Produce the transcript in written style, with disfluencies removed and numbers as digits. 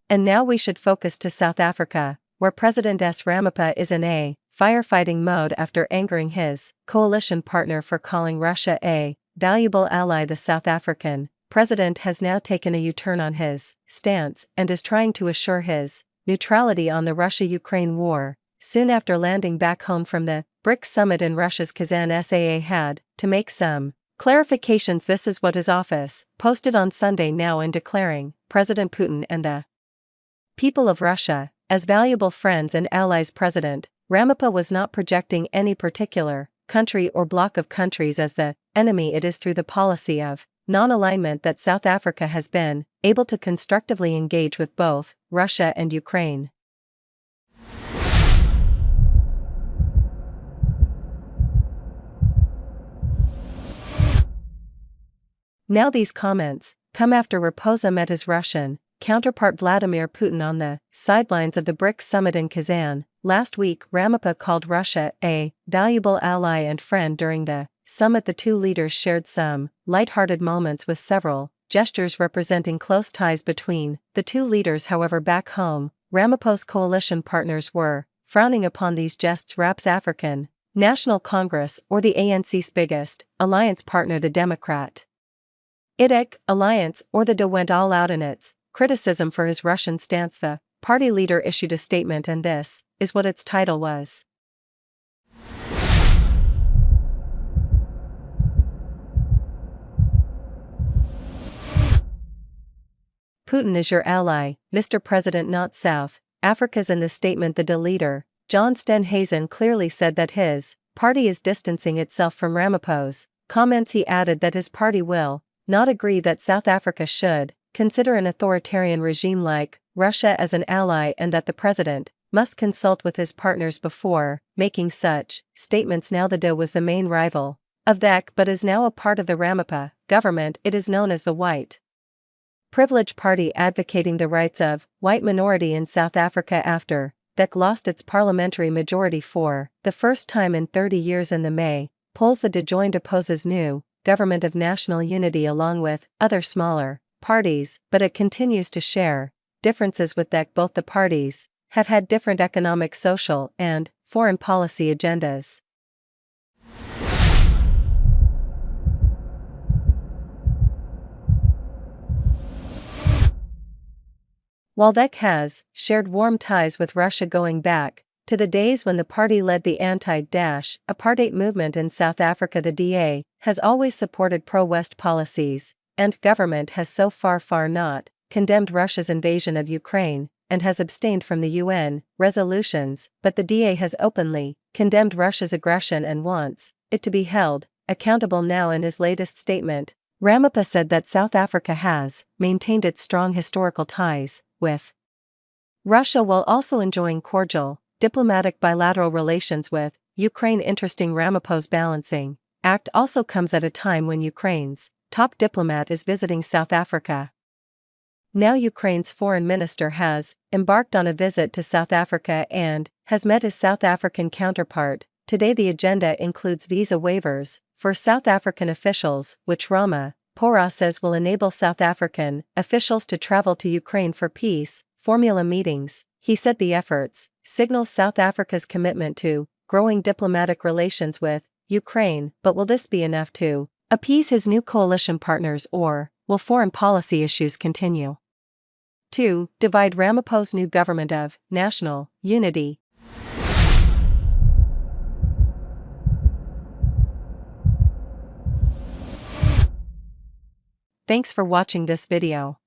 And now we should focus to South Africa, where President Ramaphosa is in a firefighting mode after angering his coalition partner for calling Russia a valuable ally. The South African president has now taken a U-turn on his stance and is trying to assure his neutrality on the Russia-Ukraine war. Soon after landing back home from the BRICS summit in Russia's Kazan, SAA had to make some clarifications. This is what his office posted on Sunday now in declaring President Putin and the people of Russia as valuable friends and allies. President Ramaphosa was not projecting any particular country or bloc of countries as the enemy. It is through the policy of non-alignment that South Africa has been able to constructively engage with both Russia and Ukraine. Now these comments come after Ramaphosa met his Russian counterpart Vladimir Putin on the sidelines of the BRICS summit in Kazan. Last week, Ramaphosa called Russia a valuable ally and friend. During the summit, the two leaders shared some light-hearted moments with several gestures representing close ties between the two leaders. However, back home, Ramaphosa's coalition partners were frowning upon these jests. Rap's African National Congress, or the ANC's biggest alliance partner, the Democrat Alliance, or the DA, went all out in its criticism for his Russian stance. The party leader issued a statement, and this is what its title was. Putin is your ally, Mr. President, not South Africa's. In the statement, the DA leader, John Steenhuisen, clearly said that his party is distancing itself from Ramaphosa's comments. He added that his party will not agree that South Africa should consider an authoritarian regime like Russia as an ally, and that the president must consult with his partners before making such statements. Now the DA was the main rival of the ANC, but is now a part of the Ramaphosa government. It is known as the White Privilege Party, advocating the rights of white minority in South Africa after the ANC lost its parliamentary majority for the first time in 30 years. In the May polls, the DA joined opposes new government of national unity along with other smaller parties, but it continues to share differences with the ANC. Both the parties have had different economic, social, and foreign policy agendas. While the ANC has shared warm ties with Russia going back to the days when the party led the anti-apartheid movement in South Africa, the DA has always supported pro-West policies, and government has so far not condemned Russia's invasion of Ukraine and has abstained from the UN resolutions, but the DA has openly condemned Russia's aggression and wants it to be held accountable. Now, in his latest statement, Ramaphosa said that South Africa has maintained its strong historical ties with Russia while also enjoying cordial diplomatic bilateral relations with Ukraine. Interesting, Ramaphosa's balancing act also comes at a time when Ukraine's top diplomat is visiting South Africa. Now Ukraine's foreign minister has embarked on a visit to South Africa and has met his South African counterpart. Today the agenda includes visa waivers for South African officials, which Ramaphosa says will enable South African officials to travel to Ukraine for peace formula meetings. He said the efforts signals South Africa's commitment to growing diplomatic relations with Ukraine, but will this be enough to appease his new coalition partners, or will foreign policy issues continue to divide Ramaphosa's new government of national unity? Thanks for watching this video.